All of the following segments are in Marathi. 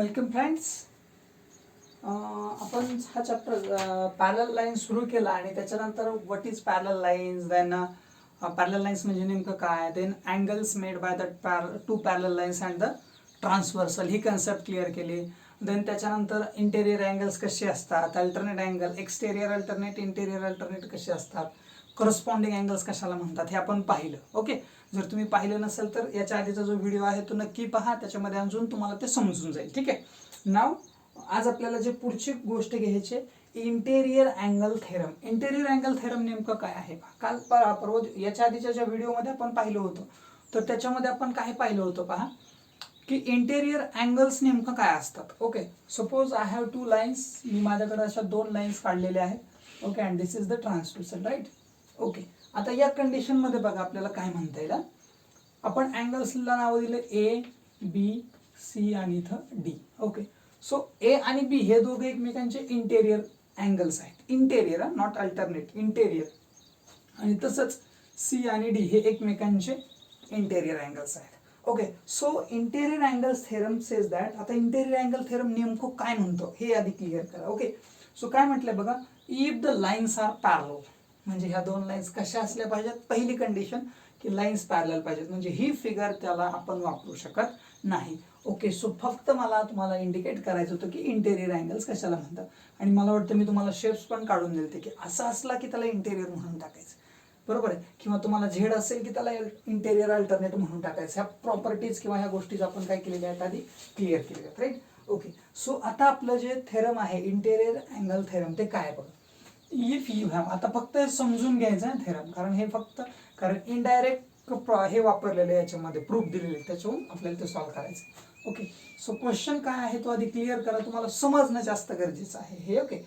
Welcome friends. आपण हा चॅप्टर पॅरलल लाईन्स सुरू केला आणि त्याच्यानंतर what is parallel lines, then parallel lines म्हणजे नेमकं काय, then angles made by the two parallel lines and the transversal ही कन्सेप्ट क्लिअर केली. देन त्याच्यानंतर इंटेरियर अँगल्स कसे असतात, alternate angle, exterior alternate, interior alternate कसे असतात, करस्पॉन्डिंग अँगल्स कशाला म्हणतात हे आपण पाहिलं. ओके, जर तुम्ही पाहिलं नसेल तर याच्या आधीचा जो व्हिडिओ आहे तो नक्की पहा, त्याच्यामध्ये अजून तुम्हाला ते समजून जाईल. ठीक आहे. नाव आज आपल्याला जे पुढची गोष्ट घ्यायची, interior angle theorem. Interior angle theorem नेमकं काय आहे? काल परवा याच्या आधीच्या ज्या व्हिडिओमध्ये आपण पाहिलं होतं तर त्याच्यामध्ये आपण काय पाहिलं होतं पहा, की इंटेरियर अँगल्स नेमकं काय असतात. Okay, suppose I have two lines, मी माझ्याकडे अशा दोन लाईन्स काढलेल्या आहेत. Okay, and this is the transversal, right. Okay, आता या कंडिशनमध्ये बघा आपल्याला काय म्हणता येईल. आपण अँगल्सला नाव दिलं ए, बी, सी आणि इथं डी. ओके, सो ए आणि बी हे दोघे एकमेकांचे इंटेरियर अँगल्स आहेत. Interior, not alternate, interior. आणि तसंच सी आणि डी हे एकमेकांचे इंटेरियर अँगल्स आहेत. Okay, so interior angles theorem says that. आता इंटेरियर अँगल थेरम नेमकं काय म्हणतो हे आधी क्लिअर करा. ओके, सो काय म्हटलंय बघा, if the lines are parallel, म्हणजे ह्या दोन लाईन्स कशा असल्या पाहिजेत. पहिली कंडिशन की लाईन्स पॅरलल पाहिजेत, म्हणजे ही फिगर त्याला आपण वापरू शकत नाही. ओके, सो फक्त मला तुम्हाला इंडिकेट करायचं होतं की इंटेरियर अँगल्स कशाला म्हणतात. आणि मला वाटतं मी तुम्हाला शेप्स पण काढून दिले की असं असला की त्याला इंटेरियर म्हणून टाकायचं, बरोबर आहे. किंवा तुम्हाला झेड असेल की त्याला इंटेरियर अल्टरनेट म्हणून टाकायचं. ह्या प्रॉपर्टीज किंवा ह्या गोष्टीज आपण काय केलेल्या आहेत आधी क्लिअर केलेल्या आहेत, राईट. ओके, सो आता आपलं जे थेरम आहे इंटेरियर अँगल थेरम ते काय बघा. इफ यू हॅव, आता फक्त समजून घ्यायचं आहे थेरम, कारण हे फक्त कारण इनडायरेक्ट हे वापरलेलं याच्यामध्ये प्रूफ दिलेले त्याच्यावरून आपल्याला ते सॉल्व्ह करायचं. ओके, सो क्वेश्चन काय आहे तो आधी क्लिअर करा, तुम्हाला समजणं जास्त गरजेचं आहे हे. ओके,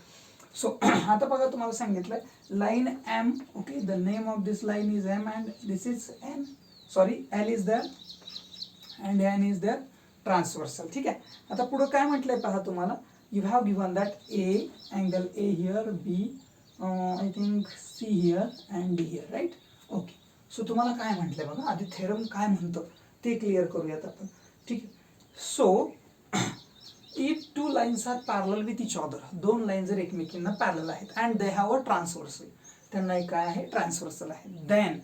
सो आता बघा तुम्हाला सांगितलंय line M. Okay, the name of this line is M and this is N, sorry L is there and N is there transversal. ठीक आहे. आता पुढे काय म्हटलंय पहा तुम्हाला, you have given that A angle A here, B I think C here and D here, right. Okay, so तुम्हाला काय म्हटलंय बघा, आधी थेरम काय म्हणतो ते क्लिअर करूयात आपण. ठीक आहे. So if two lines are parallel with each other, दोन लाईन जर एकमेकींना पॅरलल आहेत and they have a transversal, त्यांना एक काय आहे ट्रान्सव्हर्सल आहे, then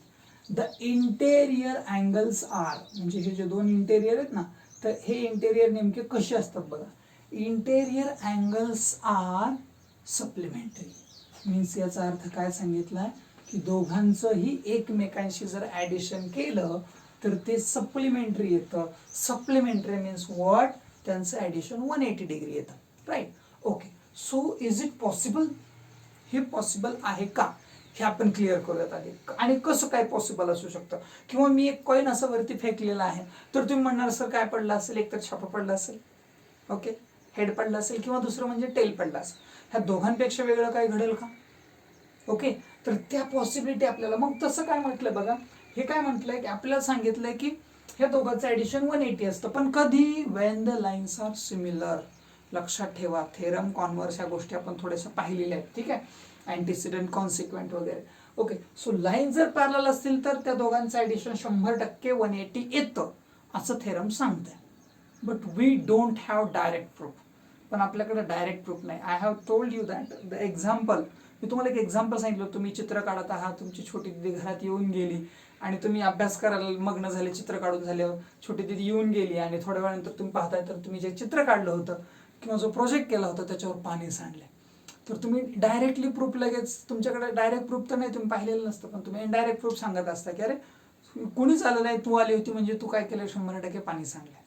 the interior angles are, म्हणजे हे जे दोन इंटेरियर आहेत ना, तर हे इंटेरियर नेमके कसे असतात बघा. Interior angles are supplementary, means याचा अर्थ काय सांगितलाय की दोघांचंही एकमेकांशी जर ॲडिशन केलं तर ते सप्लिमेंटरी येतं. सप्लिमेंटरी मीन्स व्हॉट, त्यांचं ॲडिशन 180 डिग्री येतं, right. Okay, so is it possible, हे पॉसिबल आहे का हे आपण क्लिअर करूयात आधी. आणि कसं काय पॉसिबल असू शकतं. किंवा मी एक कॉईन असं वरती फेकलेला आहे तर तुम्ही म्हणणार सर काय पडलं असेल, एक तर छापा पडला असेल, ओके, हेड पडला असेल, किंवा दुसरं म्हणजे टेल पडला असेल. ह्या दोघांपेक्षा वेगळं काय घडेल का. ओके, तर त्या पॉसिबिलिटी आपल्याला, मग तसं काय म्हटलं बघा, हे काय म्हटलंय की आपल्याला सांगितलंय की ह्या दोघांचं ॲडिशन 180 असतं, पण कधी, when the lines are similar. लक्षात ठेवा, थेरम, कॉन्व्हर्स ह्या गोष्टी आपण थोड्याशा पाहिलेल्या आहेत. ठीक आहे, अँटीसिडेंट, कॉन्सिक्वेंट वगैरे. ओके, सो लाईन जर पॅरलल असतील तर त्या दोघांचं ॲडिशन 100% 180 येतं असं थेरम सांगतंय. But we don't have direct proof, पण आपल्याकडे डायरेक्ट प्रूफ नाही. I have told you that the example, मी तुम्हाला एक एक्झाम्पल सांगितलं. तुम्ही चित्र काढत आहात, तुमची छोटी दिदी घरात येऊन गेली आणि तुम्ही अभ्यास करायला मग्न झाले, चित्र काढून झाल्यावर छोटी दिदी येऊन गेली आणि थोड्या वेळानंतर तुम्ही पाहताय तर तुम्ही जे चित्र काढलं होतं किंवा जो प्रोजेक्ट केला होता त्याच्यावर पाणी सांडले. तर तुम्ही डायरेक्टली प्रूफ लगेच, तुमच्याकडे डायरेक्ट प्रूफ तर नाही, तुम्ही पाहिलेलं नसतं, पण तुम्ही इनडायरेक्ट प्रूफ सांगत असता की अरे कुणीच आलं नाही, तू आली होती म्हणजे तू काय केलं, 100% पाणी सांडलंय.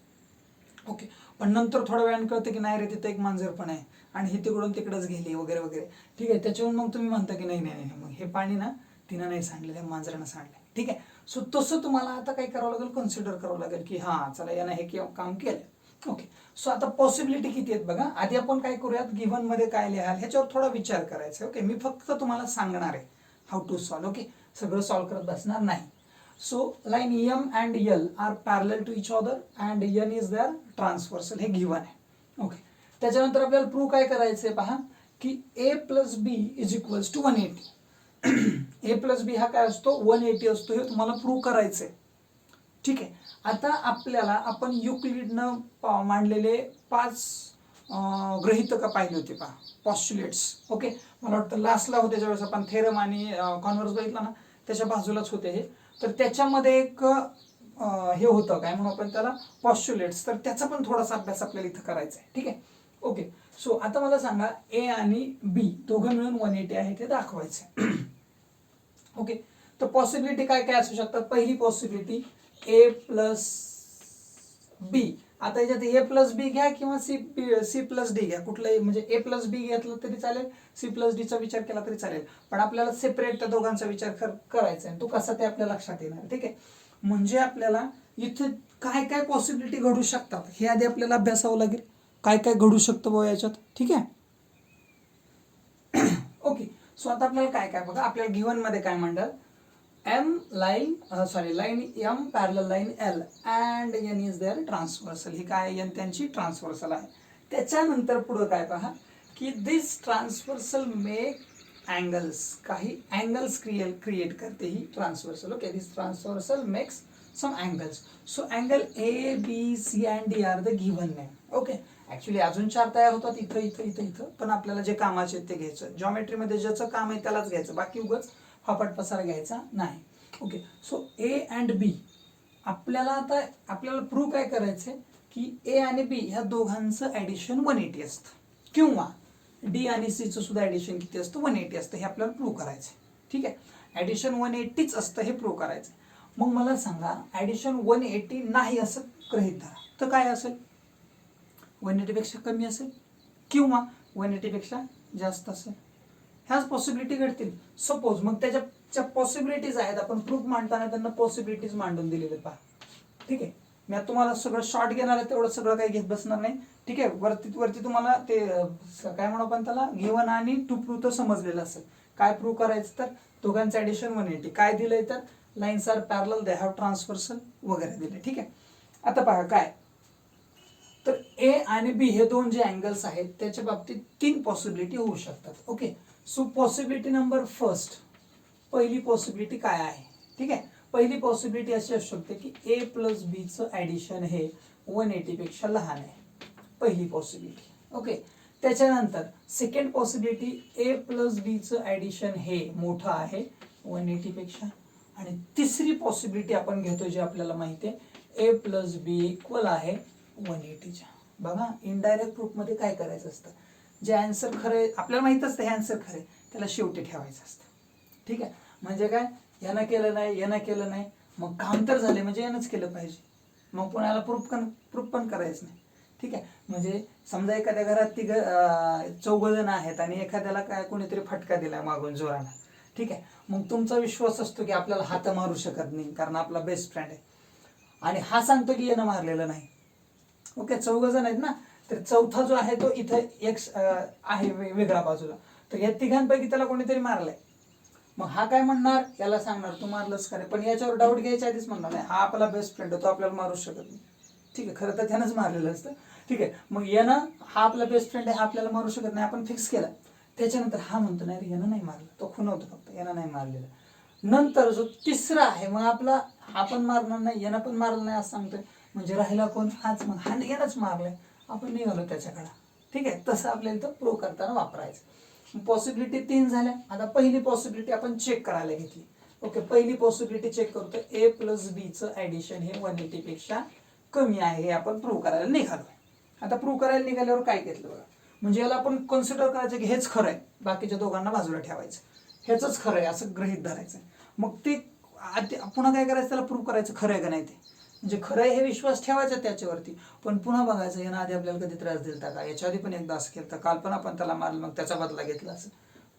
ओके, पण नंतर थोड्या वेळानं कळतं की नाही रे, तिथं एक मांजर पण आहे आणि ही तिकडून तिकडंच गेली वगैरे वगैरे. ठीक आहे, त्याच्यावरून मग तुम्ही म्हणता की नाही नाही नाही, मग हे पाणी ना तिनं नाही सांडलेलं, मांजरानं सांडलंय. ठीक आहे, सो तसं तुम्हाला आता काय करावं लागेल, कन्सिडर करावं लागेल की हां चला यानं हे काम केलं. ओके, सो आता पॉसिबिलिटी किती आहेत बघा. आधी आपण काय करूयात, गिव्हन मध्ये काय लिहाल ह्याच्यावर थोडा विचार करायचा. ओके, मी फक्त तुम्हाला सांगणार आहे हाऊ टू सॉल्व. ओके, सगळं सॉल्व करत बसणार नाही. So line M and L are parallel to each other and N is their transversal, हे गिव्हन आहे. ओके, त्याच्यानंतर आपल्याला प्रूव्ह काय करायचंय पहा की A plus B is equals to 180. A plus B हा काय असतो 180 असतो, हे तुम्हाला प्रूव्ह करायचंय. ठीक आहे, आता आपल्याला आपण युक्लिडनं मांडलेले 5 गृहीतक पाहिले होते पहा, पॉस्च्युलेट्स. ओके, मला वाटतं लास्टला होते ज्यावेळेस आपण थेरम आणि कॉन्व्हर्स बघितला ना, त्याच्या बाजूलाच होते हे. तर त्याच्यामध्ये एक हे होतं, काय म्हणू आपण त्याला, पॉस्च्युलेट्स. तर त्याचा पण थोडासा अभ्यास आपल्याला इथं करायचा आहे. ठीक आहे, ओके. सो आता मला सांगा, ए आणि बी दोघं मिळून 180 आहे ते दाखवायचे. ओके, तर पॉसिबिलिटी काय काय असू शकतात. पहिली पॉसिबिलिटी ए प्लस बी. आता याच्यात ए प्लस बी घ्या किंवा सी प्लस डी घ्या, कुठलंही, म्हणजे ए प्लस बी घेतलं तरी चालेल, सी प्लस डीचा विचार केला तरी चालेल, पण आपल्याला सेपरेट त्या दोघांचा विचार करायचा आहे. तो कसा ते आपल्या लक्षात येणार. ठीक आहे, म्हणजे आपल्याला इथं काय काय पॉसिबिलिटी घडू शकतात हे आधी आपल्याला अभ्यासावं लागेल, काय काय घडू शकतं बुवा याच्यात. ठीक आहे, ओके. सो आता आपल्याला काय काय बघा, आपल्याला गिव्हन मध्ये काय म्हणतात, line M parallel line L and N is there transversal. ही काय, एन त्यांची ट्रान्सव्हर्सल आहे. त्याच्यानंतर पुढे काय पहा, की दिस ट्रान्सव्हर्सल मेक अँगल्स, काही अँगल्स क्रिएट करते ही transversal. Okay, this transversal makes some angles. So angle A B C and D are the given name. Okay, actually अजून 4 तयार होतात इथं इथं इथं इथं, पण आपल्याला जे कामाचे ते घ्यायचं, जॉमेट्रीमध्ये ज्याचं काम आहे त्यालाच घ्यायचं, बाकी उगाच फापट पसारा घ्यायचा नाही. ओके, सो ए अँड बी आपल्याला आता प्रूव्ह काय करायचंय, की ए आणि बी ह्या दोघांचं ऍडिशन 180 असतं, किंवा डी आणि सीचं सुद्धा ऍडिशन किती असतं, 180 असतं. हे आपल्याला प्रूव्ह करायचंय. ठीक आहे, ऍडिशन 180च असतं हे प्रूव्ह करायचं. मग मला सांगा, ऍडिशन 180 नाही असं गृहीत धरा, तर काय असेल, 180 पेक्षा कमी असेल किंवा 180 पेक्षा जास्त असेल. ह्याच पॉसिबिलिटी घडतील. सपोज मग त्याच्या पॉसिबिलिटीज आहेत, आपण प्रूफ मांडताना त्यांना पॉसिबिलिटीज मांडून दिलेले पहा. ठीक आहे, मी आता तुम्हाला सगळं शॉर्ट घेणार आहे, तेवढं सगळं काही घेत बसणार नाही. ठीक आहे, वरती तुम्हाला ते काय म्हणू आपण त्याला, गिव्हन आणि टू प्रूव्ह तर समजलेलं असेल. काय प्रूव्ह करायचं, तर दोघांचं ऍडिशन 180. काय दिलंय, तर lines are parallel, they have transversal वगैरे दिले. ठीक आहे, आता पहा काय, तर ए आणि बी हे दोन जे अँगल्स आहेत त्याच्या बाबतीत 3 पॉसिबिलिटी होऊ शकतात. Okay, so possibility number first, पहिली पॉसिबिलिटी काय आहे. ठीक आहे, पहिली पॉसिबिलिटी अशी असू शकते की ए प्लस बीचं ऍडिशन हे 180 पेक्षा लहान आहे, पहिली पॉसिबिलिटी. ओके, त्याच्यानंतर सेकंड पॉसिबिलिटी, ए प्लस बीचं ऍडिशन हे मोठं आहे 180 पेक्षा. आणि तिसरी पॉसिबिलिटी आपण घेतो जी आपल्याला माहिती आहे, ए प्लस बी इक्वल आहे 180च्या. बघा, इनडायरेक्ट प्रूफ मध्ये काय करायचं असतं, जे आन्सर खरे आपल्याला माहित असतं हे आन्सर खरे, त्याला शेवटी ठेवायचं असतं. ठीक आहे, म्हणजे काय, यानं केलं नाही, मग काम तर झाले, म्हणजे यानंच केलं पाहिजे, मग कोणाला प्रूफ पण करायचं नाही. ठीक आहे, म्हणजे समजा एखाद्या घरात 4 जण आहेत आणि एखाद्याला काय कोणीतरी फटका दिलाय मागून जोरानं. ठीक आहे, मग तुमचा विश्वास असतो की आपल्याला हात मारू शकत नाही कारण आपला बेस्ट फ्रेंड आहे, आणि हा सांगतो की यानं मारलेलं नाही. ओके, 4 जण आहेत ना, तर चौथा जो आहे तो इथं एक आहे वेगळ्या बाजूला, तर या तिघांपैकी त्याला कोणीतरी मारलंय. मग हा काय म्हणणार, याला सांगणार तू मारलंस का रे, पण याच्यावर डाऊट घ्यायच्या आधीच म्हणणार नाही हा आपला बेस्ट फ्रेंड आहे, तो आपल्याला मारू शकत नाही. ठीक आहे, खरं तर त्यानंच मारलेलं असतं. ठीक आहे, मग यानं हा आपला बेस्ट फ्रेंड आहे, हा आपल्याला मारू शकत नाही, आपण फिक्स केला. त्याच्यानंतर हा म्हणतो नाही रे, यानं नाही मारलं, तो खुणवतो फक्त, यानं नाही मारलेलं. नंतर जो तिसरा आहे, मग आपला हा पण मारणार नाही, यानं पण मारलं नाही असं सांगतोय, म्हणजे राहिला कोण, हाच. मग हा यानंच मारलाय, आपण निघालो त्याच्याकडे. ठीक आहे, तसं आपल्याला इथं प्रूव्ह करताना वापरायचं. पॉसिबिलिटी 3 झाल्या. आता पहिली पॉसिबिलिटी आपण चेक करायला घेतली. ओके, पहिली पॉसिबिलिटी चेक करतो, ए प्लस बीचं ऍडिशन हे 180 पेक्षा कमी आहे, हे आपण प्रूव्ह करायला निघालो. आता प्रूव्ह करायला निघाल्यावर काय घेतलं बघा, म्हणजे याला आपण कन्सिडर करायचं की हेच खरं आहे, बाकीच्या दोघांना बाजूला ठेवायचं, हेच खरं आहे असं गृहीत धरायचं. मग ते पुन्हा काय करायचं, त्याला प्रूव्ह करायचं खरं आहे का नाही ते, म्हणजे खरं आहे हे विश्वास ठेवायचा त्याच्यावरती, पण पुन्हा बघायचं यानं आधी आपल्याला कधी त्रास दिलता का, याच्या आधी पण एकदा असं केलं तर, काल पण आपण त्याला मारलं मग त्याचा बदला घेतला असं.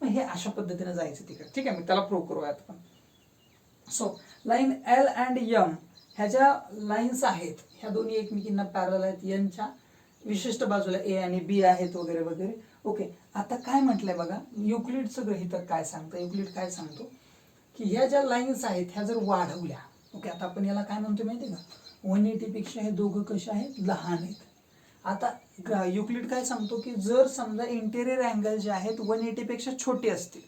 मग हे अशा पद्धतीने जायचं तिकडे. ठीक आहे, मी त्याला प्रूव्ह करूयात आपण. So line L and M ह्या ज्या लाईन्स आहेत ह्या दोन्ही एकमेकींना पॅरलल आहेत, यांच्या विशिष्ट बाजूला ए आणि बी आहेत वगैरे वगैरे. ओके, आता काय म्हटलंय बघा, युक्लिडचं गृहीतक काय सांगतं, युक्लिड काय सांगतो की ह्या ज्या लाईन्स आहेत ह्या जर वाढवल्या, ओके, आता आपण याला काय म्हणतो माहिती का, 180 पेक्षा हे दोघं कसे आहेत, लहान आहेत. आता युक्लिड काय सांगतो की जर समजा इंटेरियर अँगल जे आहेत 180 पेक्षा छोटे असतील,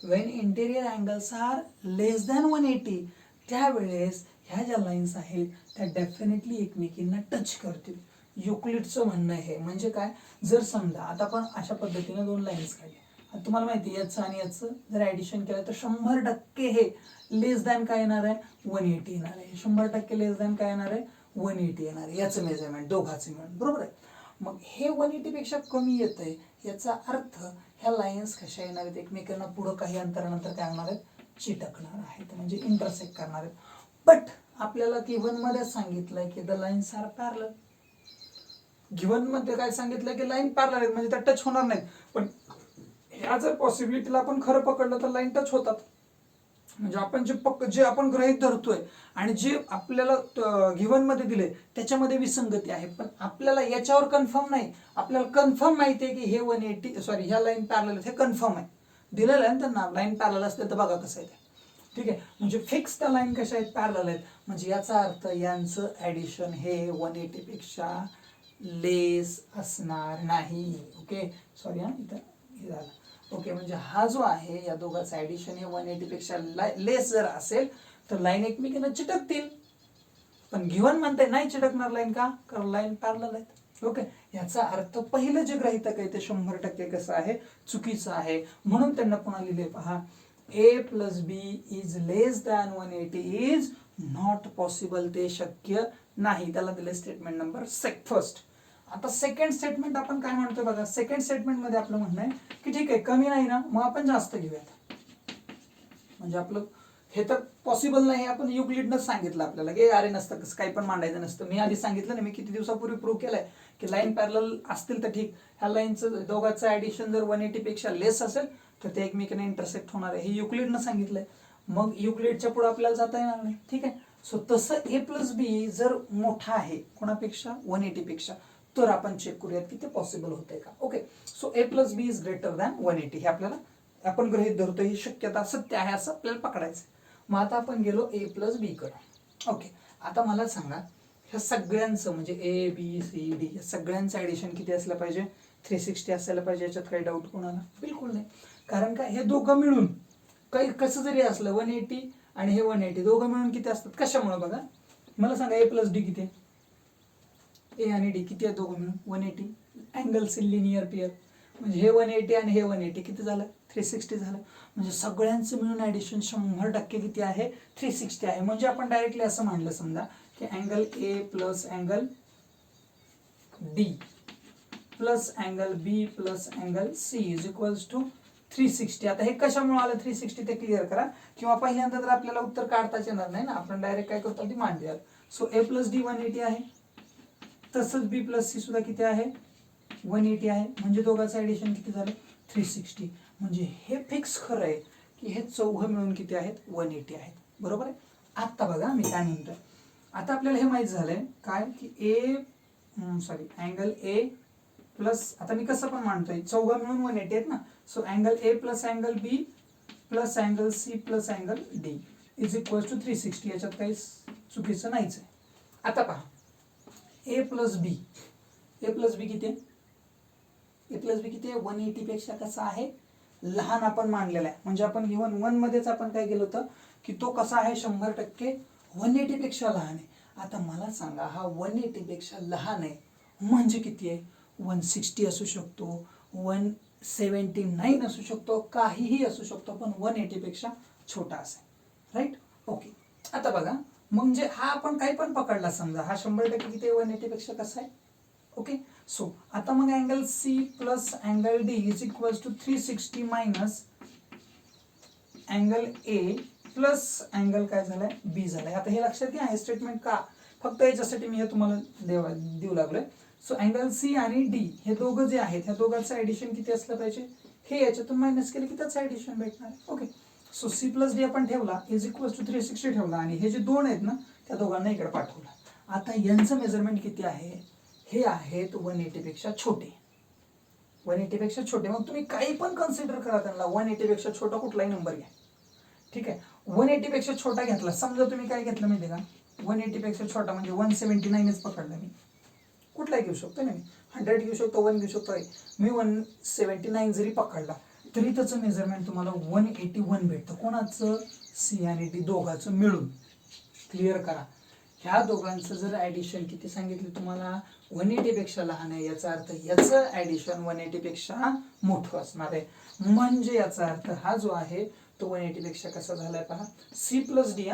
वेन इंटेरियर अँगल्स आर लेस दॅन 180, त्यावेळेस ह्या ज्या लाईन्स आहेत त्या डेफिनेटली एकमेकींना टच करतील. युक्लिडचं म्हणणं आहे. म्हणजे काय, जर समजा आता आपण अशा पद्धतीने दोन लाईन्स काढल्या, आता तुम्हाला माहिती आहे याचं आणि याचं जर ऍडिशन केलं तर 100% हे लेस दॅन काय येणार आहे, 180 येणार आहे. 100% लेस दॅन काय येणार आहे, 180 येणार आहे. याचं मेजरमेंट दोघांचं मिळून, बरोबर आहे. मग हे 180 पेक्षा कमी येत आहे, याचा अर्थ ह्या लाईन्स कशा येणार आहेत, एकमेकांना पुढं काही अंतरानंतर काय होणार आहेत, चिटकणार आहेत, म्हणजे इंटरसेक्ट करणार आहेत. बट आपल्याला गिव्हन मध्ये सांगितलंय की the lines are parallel. Given मध्ये काय सांगितलंय की लाईन पॅरलल आहेत, म्हणजे त्या टच होणार नाहीत. पण ह्या जर पॉसिबिलिटीला आपण खरं पकडलं तर लाईन टच होतात. म्हणजे आपण जे आपण गृहीत धरतोय आणि जे आपल्याला गिव्हन मध्ये दिले त्याच्यामध्ये विसंगती आहे. पण आपल्याला याच्यावर कन्फर्म नाही, आपल्याला कन्फर्म माहिती आहे की हे 180 ह्या लाईन पॅरलल हे कन्फर्म आहे. दिलेलं आहे ना त्यांना लाईन पॅरलल असते तर बघा कसं आहे ते. ठीक आहे, म्हणजे फिक्स त्या लाईन कशा आहेत, पॅरलल आहेत. म्हणजे याचा अर्थ यांचं ऍडिशन हे 180 पेक्षा लेस असणार नाही. ओके, सॉरी हा इथं हे झालं. ओके, म्हणजे हा जो आहे या दोघांचं ऍडिशन हे 180 पेक्षा लेस जर असेल तर लाईन एकमेकींना चिटकतील. पण गिव्हन म्हणते नाही चिटकणार लाईन, का, कारण लाईन पॅरलल आहेत. ओके, याचा अर्थ पहिलं जे गृहीतक आहे ते 100% कसं आहे, चुकीचं आहे. म्हणून त्यांना पुन्हा लिहिले पहा, a plus B is less than 180 is not possible. ते शक्य नाही. त्याला दिले स्टेटमेंट नंबर फर्स्ट. आता सेकंड स्टेटमेंट आपण काय म्हणतोय बघा. सेकंड स्टेटमेंट मध्ये आपलं म्हणणं आहे की ठीक आहे कमी नाही ना, मग आपण जास्त घेऊयात. म्हणजे आपलं हे तर पॉसिबल नाही, आपण युक्लिडनं सांगितलं आपल्याला की अरे नसतं, कसं काही पण मांडायचं नसतं. मी आधी सांगितलं ना, मी किती दिवसापूर्वी प्रूव्ह केलंय की लाईन पॅरलल असतील तर ठीक, ह्या लाईनचं दोघांचं ऍडिशन जर 180 पेक्षा लेस असेल तर ते एकमेकांना इंटरसेक्ट होणार आहे. हे युक्लिडनं सांगितलंय. मग युक्लिडच्या पुढे आपल्याला जाता येणार नाही. ठीक आहे, सो तसं ए प्लस बी जर मोठा आहे कोणापेक्षा, 180 पेक्षा, तर आपण चेक करूयात की ते पॉसिबल होतंय का. Okay, so A plus B is greater than 180 हे आपल्याला आपण गृहीत धरतो, ही शक्यता सत्य आहे असं आपल्याला पकडायचं. मग आता आपण गेलो ए प्लस बी कडे. ओके, आता मला सांगा ह्या सगळ्यांचं म्हणजे ए बी सी डी या सगळ्यांचं ऍडिशन किती असलं पाहिजे, 360 असायला पाहिजे. याच्यात काही डाऊट कोणाला, बिलकुल नाही. कारण का, हे दोघं मिळून काही कसं जरी असलं 180 आणि हे 180 दोघं मिळून किती असतात, कशामुळे बघा मला सांगा. ए प्लस डी किती आहे, ए आणि डी किती आहे दोघं मिळून, 180. अँगल्स इन लिनियर पेअर, म्हणजे हे 180 आणि हे 180 किती झालं, 360 झालं. म्हणजे सगळ्यांचं मिळून ऍडिशन 100% किती आहे, 360 आहे. म्हणजे आपण डायरेक्टली असं मांडलं समजा की angle A plus angle D plus angle B plus angle C is equals to 360. आता हे कशामुळे आलं 360 ते क्लिअर करा, किंवा पहिल्यांदा तर आपल्याला उत्तर काढताच येणार नाही ना, आपण डायरेक्ट काय करतो ती मांडूयात. सो ए प्लस डी 180 आहे, तसंच बी प्लस सी सुद्धा किती आहे, 180 आहे. म्हणजे दोघांचं ऍडिशन किती झालं, 360. म्हणजे हे फिक्स खरं आहे की हे चौघं मिळून किती आहेत, 180 आहेत. बरोबर आहे. आता बघा मी काय म्हणतोय, आता आपल्याला हे माहित झालंय काय की अँगल ए प्लस, आता मी कसं पण मांडतोय चौघं मिळून 180 आहेत ना. So angle A plus angle B plus angle C plus angle D is equal to 360. याच्यात काही चुकीचं नाहीच आहे. आता पहा ए प्लस बी, ए प्लस बी किती आहे, ए प्लस बी किती आहे, 180 पेक्षा कसा आहे, लहान आपण मांडलेला आहे. म्हणजे आपण गिव्हन 1 मध्येच आपण काय केलं होतं की तो कसा आहे, 100% 180 पेक्षा लहान आहे. आता मला सांगा हा 180 पेक्षा लहान आहे म्हणजे किती आहे, 160 असू शकतो, 179 असू शकतो, काहीही असू शकतो, पण 180 पेक्षा छोटा असेल. राईट. ओके, आता बघा म्हणजे हा आपण काही पण पकडला समजा, हा 100% किती 180 पेक्षा कसा आहे. ओके, सो आता मग angle C plus angle D is equals to 360 minus angle A plus angle काय झालाय, बी झालाय. आता हे लक्षात घ्या हे स्टेटमेंट का, फक्त याच्यासाठी मी हे तुम्हाला देऊ लागलोय. सो अँगल सी आणि डी हे दोघं जे आहेत ह्या दोघांचं ऍडिशन किती असलं पाहिजे, हे याच्यातून मायनस केलं की त्याचं ऍडिशन भेटणार. Okay, so C plus D आपण ठेवला इज इक्वल्स टू 360 ठेवला आणि हे जे दोन आहेत ना त्या दोघांना इकडे पाठवलं. आता यांचं मेजरमेंट किती आहे, हे आहेत 180 पेक्षा छोटे, 180 पेक्षा छोटे. मग तुम्ही काही पण कन्सिडर करा त्यांना, 180 पेक्षा छोटा कुठलाही नंबर घ्या. ठीक आहे, 180 पेक्षा छोटा घेतला, समजा तुम्ही काय घेतलं माहिती का, 180 पेक्षा छोटा म्हणजे 179च पकडला मी, कुठलाही घेऊ शकतो ना, मी 100 घेऊ शकतो, 1 घेऊ शकतो. मी 179 जरी पकडला तरी त्याचं मेजरमेंट तुम्हाला 181 भेटतं. कोणाचं, सी आणि डी दोघांचं मिळून. क्लिअर करा. ह्या दोघांचं जर ऍडिशन किती सांगितलं तुम्हाला, 180 पेक्षा लहान आहे, याचा अर्थ याचं ऍडिशन 180 पेक्षा मोठं असणार आहे. म्हणजे याचा अर्थ हा जो आहे तो 180 पेक्षा कसा झालाय पहा, C plus D.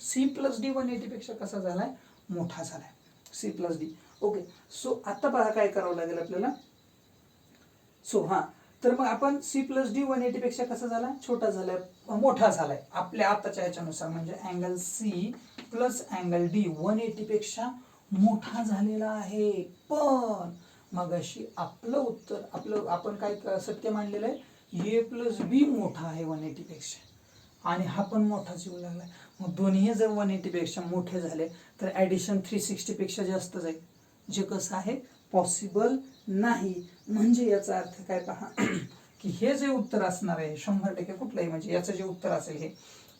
C plus D 180 पेक्षा कसा झालाय, मोठा झालाय, C plus D. Okay, so आता पहा काय करावं लागेल आपल्याला. सो तर मग आपण सी प्लस डी 180 पेक्षा कसा झाला, छोटा झालाय, मोठा झालाय आपल्या आताच्या ह्याच्यानुसार. म्हणजे angle C plus angle D 180 पेक्षा मोठा झालेला आहे. पण मग अशी आपलं उत्तर, आपण काय सत्य मांडलेलं आहे, ए प्लस बी मोठा आहे 180 पेक्षा, आणि हा पण मोठाच येऊ लागलाय. मग दोन्ही जर 180 पेक्षा मोठे झाले तर ऍडिशन 360 पेक्षा जास्त जाईल, जे कसं आहे, पॉसिबल नाही. म्हणजे याचा अर्थ काय पहा, की हे जे उत्तर असणार आहे 100% कुठलंही, म्हणजे याचं जे उत्तर असेल हे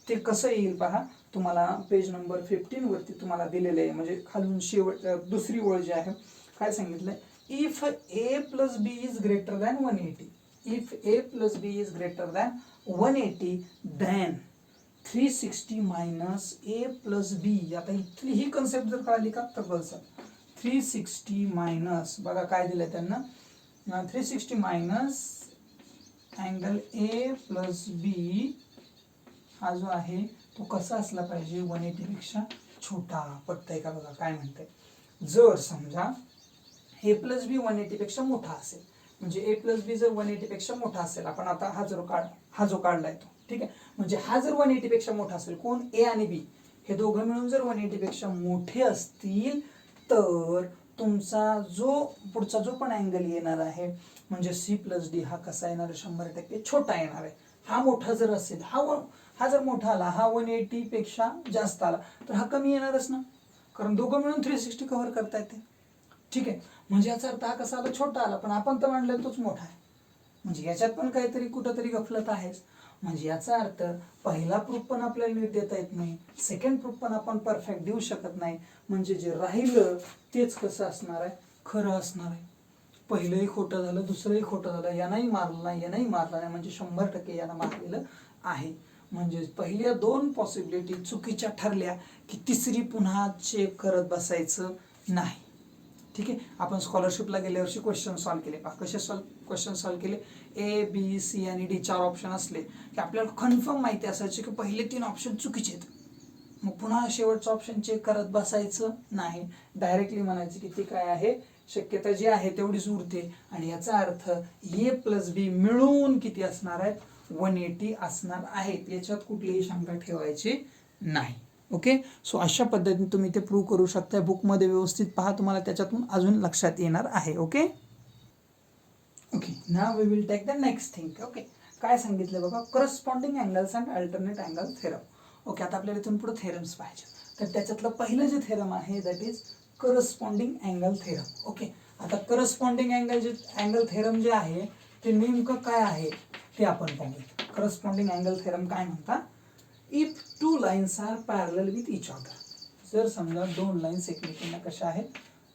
ते कसं येईल पहा. तुम्हाला पेज नंबर 15 वरती तुम्हाला दिलेलं आहे. म्हणजे खालून शेवट दुसरी ओळ जी आहे काय सांगितलंय, if A plus B is greater than 180, if A plus B is greater than 180 then 360 minus A plus B. आता ही कन्सेप्ट जर कळली का तर बस. 360 मायनस, बघा काय दिलंय त्यांना, 360 minus angle A plus B हा जो आहे तो कसा असला पाहिजे, 180 पेक्षा छोटा. पटतंय का बघा काय म्हणतंय. जर समजा ए प्लस बी 180 पेक्षा मोठा असेल, म्हणजे ए प्लस बी जर 180 पेक्षा मोठा असेल, आपण आता हा जो काढलाय तो, ठीक आहे, म्हणजे हा जर 180 पेक्षा मोठा असेल, कोण, ए आणि बी हे दोघं मिळून जर 180 पेक्षा मोठे असतील, तर तुमचा जो पुढचा जो पण अँगल येणार आहे म्हणजे सी प्लस डी हा कसा येणार आहे, 100% छोटा येणार आहे. हा मोठा जर असेल, हा जर मोठा आला, हा 180 पेक्षा जास्त आला, तर हा कमी येणारच ना, कारण दोघं मिळून 360 कव्हर करता येते. ठीक आहे, म्हणजे याचा अर्थ हा कसा आला, छोटा आला, पण आपण तर म्हणलं तोच मोठा आहे. म्हणजे याच्यात पण काहीतरी कुठंतरी गफलत आहेच. म्हणजे याचा अर्थ पहिला प्रूफ पण आपल्याला नीट देता येत नाही, सेकंड प्रूफ पण आपण परफेक्ट देऊ शकत नाही. म्हणजे जे राहिलं तेच कसं असणार आहे, खरं असणार आहे. पहिलंही खोटं झालं, दुसरंही खोटं झालं, यानाही मारलं नाही, यानाही मारलं नाही, म्हणजे 100% यानं मारलेलं आहे. म्हणजे पहिल्या दोन पॉसिबिलिटी चुकीच्या ठरल्या की तिसरी पुन्हा चेक करत बसायचं नाही. ठीक आहे, आपण स्कॉलरशिपला गेल्या वर्षी क्वेश्चन सॉल्व्ह केले पहा. कसे क्वेश्चन सॉल्व्ह केले, ए बी सी आणि डी 4 ऑप्शन असले की आपल्याला कन्फर्म माहिती असायचे की पहिले 3 ऑप्शन चुकीचे आहेत. मग पुन्हा शेवटचं ऑप्शन चेक करत बसायचं नाही, डायरेक्टली म्हणायचं की ते काय आहे, शक्यता जी आहे तेवढीच उरते. आणि याचा अर्थ ए प्लस बी मिळून किती असणार आहेत, 180 असणार आहेत. याच्यात कुठलीही शंका ठेवायची नाही. ओके, सो अशा पद्धतीने तुम्ही ते प्रूव्ह करू शकता. बुकमध्ये व्यवस्थित पहा, तुम्हाला त्याच्यातून अजून लक्षात येणार आहे. Okay okay, now we will take the next thing. Okay, काय सांगितलं बघा, corresponding angles and alternate angle theorem. Okay, आता आपल्याला इथून पुढे थेरम्स पाहिजे. तर त्याच्यातलं पहिलं जे थेरम आहे that is corresponding angle theorem. Okay, आता करस्पॉन्डिंग अँगल थेरम जे आहे ते नेमकं काय आहे ते आपण पाहूया. करस्पॉन्डिंग अँगल थेरम काय म्हणतात, if 2 lines are parallel with each other. जर समजा 2 लाईन्स एकमेकांना कशा आहेत,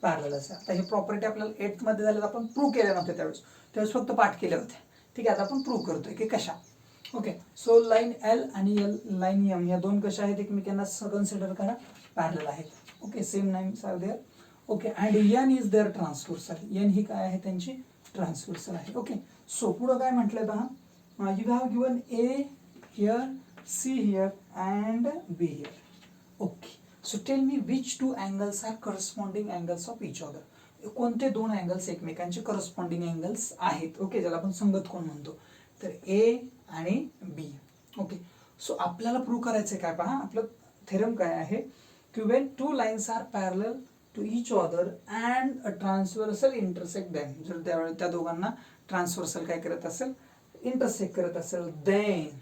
पॅरलल असेल. आता हे प्रॉपर्टी आपल्याला 8th मध्ये झालं, आपण प्रूव्ह केल्या नव्हत्या त्यावेळेस फक्त पाठ केल्या होत्या. ठीक आहे, आता आपण प्रूव्ह करतोय की कशा. ओके, सो लाईन एल आणि लाईन एम या दोन कशा आहेत, एकमेकांना कन्सिडर करा, पॅरलल आहेत. Okay, same lines are there. Okay, and N is there transversal. N ही काय आहे, त्यांची ट्रान्सव्हर्सल आहे. ओके, सो पुढं काय म्हटलंय पहा, you have given A here, C here and B here. Okay, so tell me which 2 angles are corresponding angles of each other. कोणते 2 अँगल्स एकमेकांचे करस्पॉन्डिंग अँगल्स आहेत. ओके, ज्याला आपण संगत कोण म्हणतो, तर A आणि B. ओके, सो आपल्याला प्रूव्ह करायचं काय पहा, आपलं थेरम काय आहे की when 2 lines are parallel to each other and a transversal intersect them. जर त्या दोघांना ट्रान्सव्हर्सल काय करत असेल, इंटरसेक्ट करत असेल, then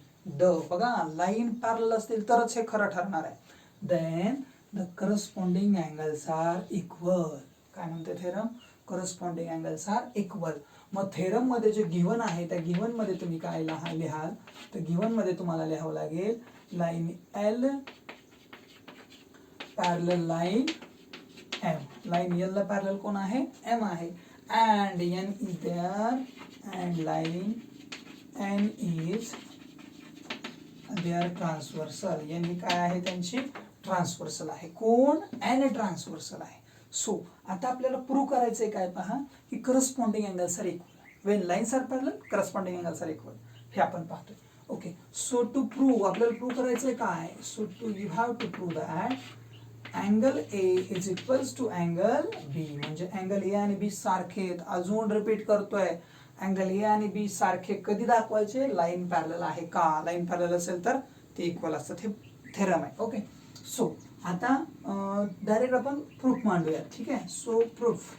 बघा लाईन पॅरलल असतील तरच हे खरं ठरणार आहे. Then the corresponding angles are equal. काय म्हणते theorem, corresponding angles are equal. मग थेरम मध्ये जे गिवन आहे त्या गिवन मध्ये तुम्ही काय लिहाल, तर गिवन मध्ये तुम्हाला लिहावं लागेल line L parallel line M. Line L ला पॅरलल कोण आहे, एम आहे. And N is there and line N is there transversal. यांनी काय आहे, त्यांची ट्रान्सव्हर्सल आहे. कोण? एन ट्रान्सव्हर्सल आहे. सो आता आपल्याला प्रूव्ह करायचंय काय पहा, की corresponding angles are equal when lines are parallel, corresponding angles are equal, हे आपण पाहतोय. ओके, सो टू प्रूव्ह आपल्याला प्रूव्ह करायचंय काय, so to you have to prove that angle A is equals to angle B, म्हणजे अँगल ए आणि बी सारखे आहेत. अजून रिपीट करतोय, अँगल ए आणि बी सारखे कधी दाखवायचे, लाईन पॅरलल आहे का, लाईन पॅरलल असेल तर ते इक्वल असतात, हे थेरम आहे. ओके, सो आता डायरेक्ट आपण प्रूफ मांडूया. ठीक आहे, सो प्रूफ,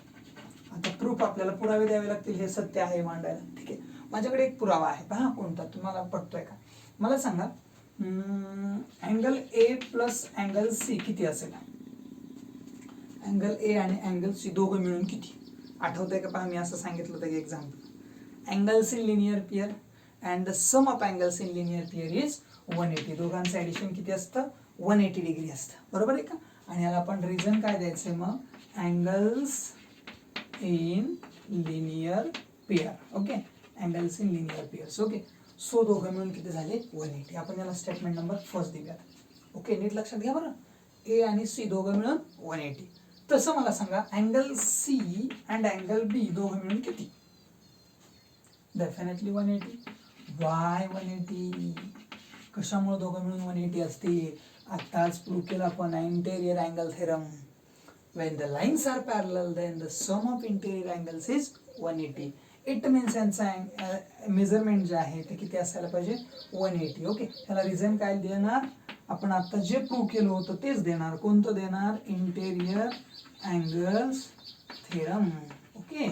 आता प्रूफ आपल्याला पुरावे द्यावे लागतील, हे सत्य आहे मांडायला. ठीक आहे, माझ्याकडे एक पुरावा आहे, पहा कोणता, तुम्हाला पटतोय का मला सांगा. Angle A plus angle C किती असेल, अँगल ए आणि अँगल सी दोघं मिळून किती, आठवतंय का पहा, मी असं सांगितलं होतं की example, angles in linear pair and the sum of angles in linear pair is 180, दोघांचं ऍडिशन किती असतं, 180 डिग्री असतं, बरोबर आहे का. आणि याला आपण रिझन काय द्यायचंय मग, angles in linear pair. Okay, angles in linear pairs. Okay, so दोघं मिळून किती झाले, 180. आपण याला स्टेटमेंट नंबर फर्स्ट देऊयात. ओके, नीट लक्षात घ्या बरं, ए आणि सी दोघं मिळून 180. तसं मला सांगा, अँगल सी अँड अँगल बी दोघं मिळून किती, डेफिनेटली 180. वाय 180, कशामुळे दोघं मिळून 180 असतील, आताच प्रूव्ह केलं आपण, interior angle theorem. When the lines are parallel, then the sum of interior angles is 180. It means यांचा मेजरमेंट जे आहे ते किती असायला पाहिजे, 180. ओके, त्याला रिझन काय देणार, आपण आता जे प्रूव्ह केलं होतं तेच देणार. कोणतं देणार, interior angles theorem. Okay,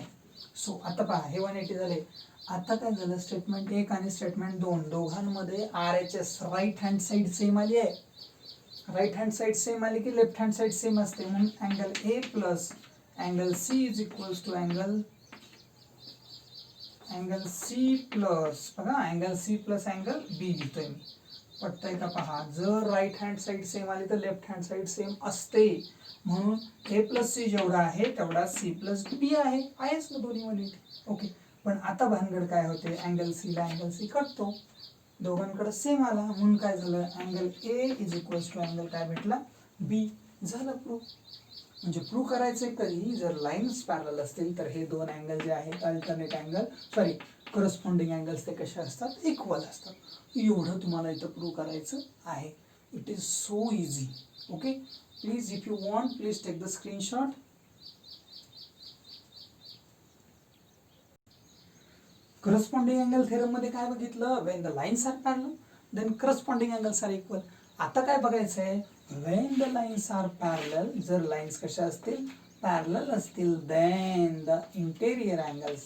so आता पहा, हे 180 झाले. आता काय झालं, स्टेटमेंट 1 आणि स्टेटमेंट 2 दोघांमध्ये RHS right hand side same आली आहे. राईट हँड साईड सेम आली की लेफ्ट हँड साईड सेम असते, म्हणून angle A plus angle C is equals to angle C plus, बघा angle C plus angle B लिहितोय मी, पटतंय का पहा. जर राईट हँड साईड सेम आली तर लेफ्ट हँड साईड सेम असते, म्हणून ए प्लस सी जेवढा आहे तेवढा सी प्लस बी आहेच ना दोन्ही मध्ये. ओके, पण आता भानगड काय होते, अँगल सी ला अँगल सी कटतो, दोघांकडे सेम आला, म्हणून काय झालं, angle A is equals to angle काय भेटला, बी. झालं प्रूफ. म्हणजे प्रूव्ह करायचंय कधी, जर लाईन्स पॅरलल असतील तर हे दोन अँगल जे आहेत alternate angle, sorry corresponding angles, ते कसे असतात, इक्वल असतात. एवढं तुम्हाला इथं प्रूव्ह करायचं आहे. It is so easy. Okay, please if you want please take the screenshot. Corresponding angle theorem मध्ये काय बघितलं, when the lines are parallel then corresponding angles are equal. आता काय बघायचंय, when the lines are parallel, जर लाईन्स कशा असतील, पॅरलल असतील, then the interior angles,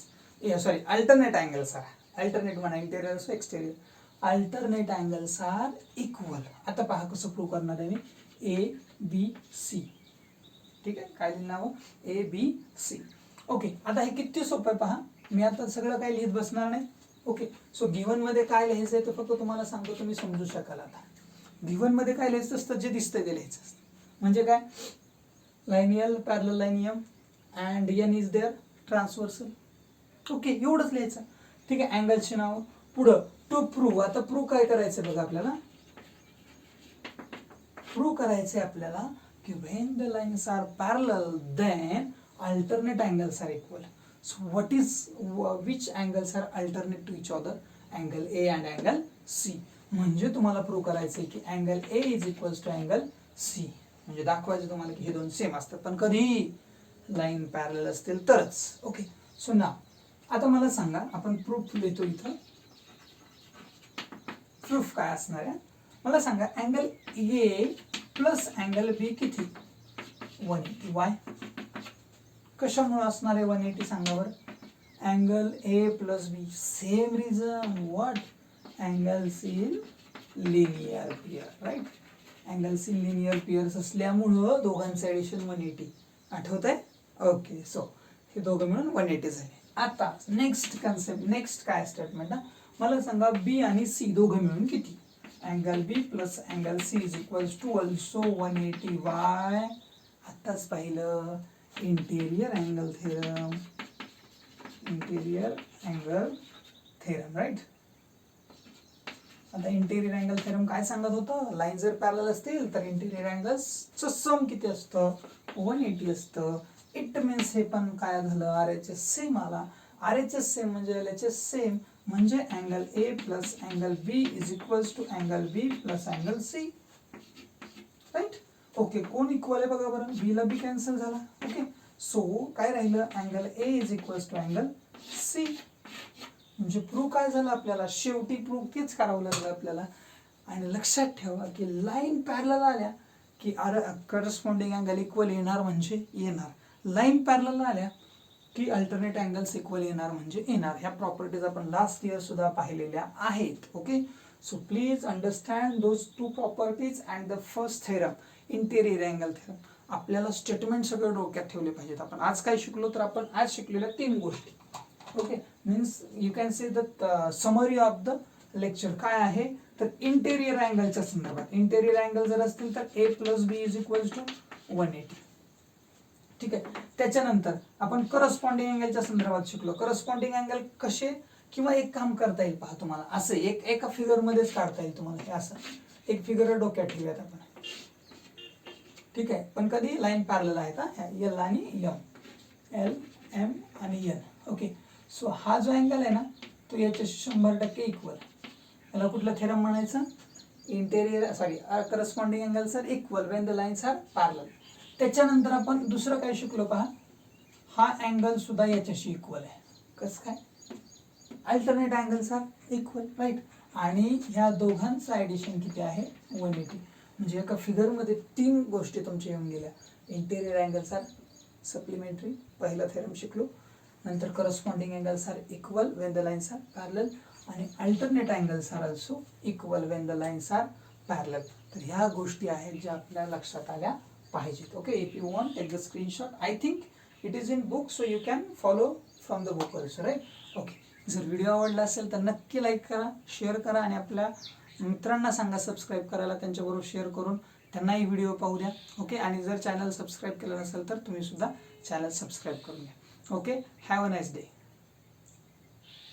sorry alternate angles are, alternate म्हणा, इंटेरियर असो exterior, alternate angles are equal. आता पहा कसं प्रूव्ह करणार आहे मी, ए बी सी. ठीक आहे, काय लिहिलं नाव, ए बी सी. ओके, आता हे किती सोपं आहे पहा, मी आता सगळं काही लिहित बसणार नाही. ओके, सो गिव्हन मध्ये काय लिहायचं आहे ते फक्त तुम्हाला सांगतो, तुम्ही समजू शकाल. आता गिव्हन मध्ये काय लिहायचं असतं, जे दिसतंय ते लिहायचं असतं. म्हणजे काय, line L parallel line M and N is there transversal. Okay, एवढंच लिहायचं. ठीक आहे, अँगलची नाव. पुढं टू प्रूव्ह, आता प्रूव्ह काय करायचं बघा, आपल्याला प्रूव्ह करायचंय आपल्याला की when the lines are parallel then alternate angles are equal. So what is which angles are alternate to each other, angle A and angle C. म्हणजे तुम्हाला प्रूव्ह करायचंय की angle A is equals to angle C, म्हणजे दाखवायचं तुम्हाला की हे दोन सेम असतात, पण कधी लाईन पॅरलल असतील तरच. ओके, सो ना आता मला सांगा, आपण प्रूफ लिहितो इथं. प्रूफ काय असणार आहे, मला सांगा, angle A plus angle B किती, 180. वाय, कशामुळे असणार आहे 180 सांगा बरं. Angle A plus B, same reason, what, angles in linear pair, right. Angles in linear pairs असल्यामुळं दोघांचं ऍडिशन 180. आठवत आहे. ओके, सो हे दोघं मिळून 180 झाले. आता नेक्स्ट कन्सेप्ट, नेक्स्ट काय स्टेटमेंट, मला सांगा बी आणि सी दोघं मिळून किती, angle B plus angle C is equals to also 180. Why, आत्ताच पाहिलं, interior angle theorem, interior angle theorem, right. आता इंटेरियर अँगल थेरम काय सांगत होतं, लाईन जर पॅरलल असतील तर इंटेरियर अँगल्सचं सम किती असतं, 180 असतं. इट मीन्स हे पण काय झालं, RHS सेम आला. RHS सेम म्हणजे LHS सेम, म्हणजे angle A plus angle B is equals to angle B plus angle C. Right. Okay, कोण इक्वल आहे बघा बरं, B ला B कॅन्सल झाला. ओके, सो काय राहिलं, angle A is equals to angle C. म्हणजे प्रूव्ह काय झालं आपल्याला, शेवटी प्रूव्ह तेच करावं लागलं आपल्याला. आणि लक्षात ठेवा की लाईन पॅरलल आल्या की करस्पॉन्डिंग अँगल इक्वल येणार म्हणजे येणार, लाईन पॅरलल आल्या की अल्टरनेट अँगल्स इक्वल येणार म्हणजे येणार. ह्या प्रॉपर्टीज आपण लास्ट इयर सुद्धा पाहिलेल्या आहेत. Okay, so please understand those two properties and the first theorem, interior angle theorem. आपल्याला स्टेटमेंट सगळं डोक्यात ठेवले पाहिजेत. आपण आज काय शिकलो, तर आपण आज शिकलेल्या 3 गोष्टी. Okay, means you can say the summary of the lecture काय आहे, तर इंटेरियर अँगलच्या संदर्भात, इंटेरियर अँगल जर असतील तर A plus B is equals to 180. ठीक आहे. त्याच्यानंतर आपण करस्पॉन्डिंग अँगलच्या संदर्भात शिकलो. करस्पॉन्डिंग अँगल कसे, किंवा एक काम करता येईल पहा तुम्हाला, असं एका फिगर मध्येच काढता येईल तुम्हाला. हे असं एक फिगर डोक्यात ठेवूयात आपण. ठीक आहे, पण कधी लाईन पॅरलल आहेत हा, L आणि M, L M आणि N. ओके, सो हा जो अँगल आहे ना, तो याच्याशी 100% इक्वल. याला कुठलं थेरम म्हणायचं, interior corresponding angles are equal when the lines are parallel. त्याच्यानंतर आपण दुसरं काय शिकलो पहा, हा अँगल सुद्धा याच्याशी इक्वल आहे. कसं काय, alternate angles are equal. Right. आणि ह्या दोघांचं ॲडिशन किती आहे, 180. म्हणजे एका फिगरमध्ये 3 गोष्टी तुमच्या येऊन गेल्या. इंटेरियर अँगल्स आर सप्लिमेंटरी, पहिला थेरम शिकलो. नंतर corresponding angles are equal when the lines are parallel, आणि alternate angles are also equal when the lines are parallel. तर ह्या गोष्टी आहेत ज्या आपल्या लक्षात आल्या पाहिजेत. Okay, if you want take the screenshot. I think it is in book, so you can follow from the book also. Right. Okay, जर व्हिडिओ आवडला असेल तर नक्की लाईक करा, शेअर करा, आणि आपल्या मित्रांना सांगा सबस्क्राईब करायला, त्यांच्याबरोबर शेअर करून त्यांनाही व्हिडिओ पाहू द्या. ओके, आणि जर चॅनल सबस्क्राईब केलं नसेल तर तुम्ही सुद्धा चॅनल सबस्क्राईब करून घ्या. Okay, have a nice day.